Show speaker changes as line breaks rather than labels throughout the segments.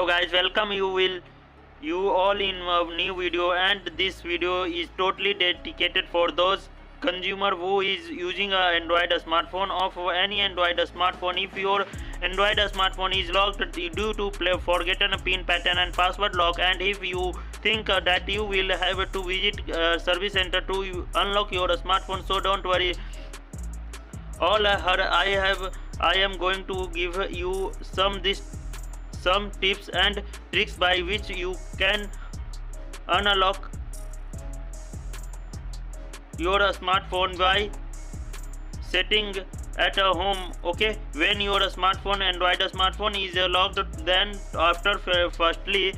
Hello guys, welcome you all in a new video, and this video is totally dedicated for those consumer who is using a Android smartphone of any Android smartphone. If your Android smartphone is locked due to forgotten pin pattern and password lock, and if you think that you will have to visit service center to unlock your smartphone, so don't worry. I am going to give you some tips and tricks by which you can unlock your smartphone by setting at a home. Okay, when your Android smartphone is locked, then after firstly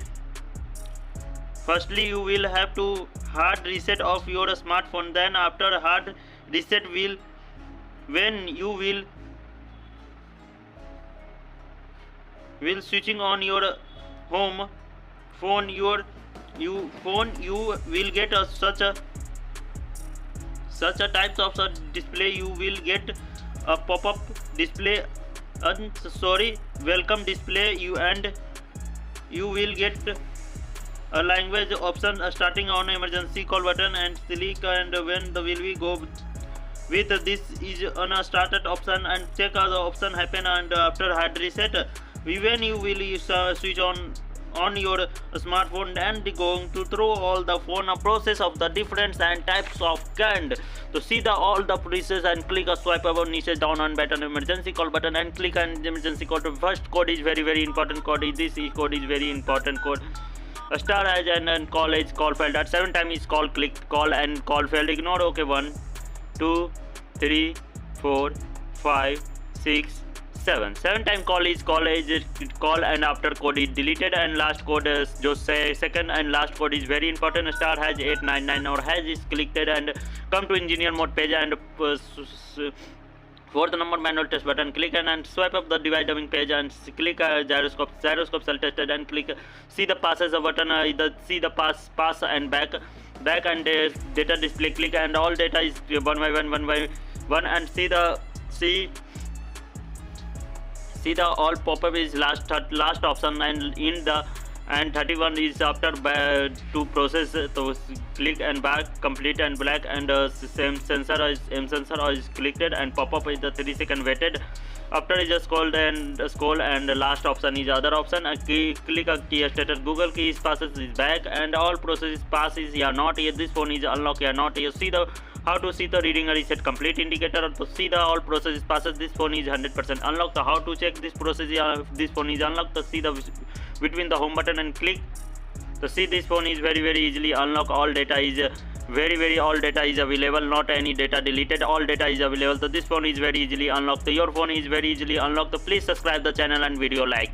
you will have to hard reset of your smartphone. Then after hard reset when you will switching on your home phone, you will get such a types of display. You will get a pop-up display, welcome display, you will get a language option starting on emergency call button and click, and when the will we go with this is on a started option and check how the option happen. And after hard reset, when you will switch on your smartphone and going to throw all the phone process of the different and types of kind. So see all the process and click a swipe about niche down on button emergency call button and click on emergency call. First code is very important code. This code is very important code. A star has and call is call failed. At 7 times is call click call and call failed. Ignore. Okay, 1 2 3 4 5 6 7 time call is call and after code is deleted, and last code is just second and last code is very important. Star has 899 or has is clicked and come to engineer mode page and fourth number manual test button, click and swipe up the device dubbing page and click gyroscope self tested and click see the passes button, see the pass and back and data display, click and all data is one by one and see the all pop-up is last option, and in the 31 is after to process, so click and back complete and black, and same sensor is clicked and pop-up is the 3 second waited. After is a scroll and the last option is other option. Click a key status Google key is passes is back, and all process pass is yeah not here. This phone is unlocked yeah not here. See how to see the reading a reset complete indicator. To see the all process passes, this phone is 100% unlocked. So how to check this process this phone is unlocked? To see the between the home button and click to see this phone is very easily unlocked. All data is all data is available, not any data deleted, all data is available. So this phone is very easily unlocked. So your phone is very easily unlocked. So please subscribe the channel and video like.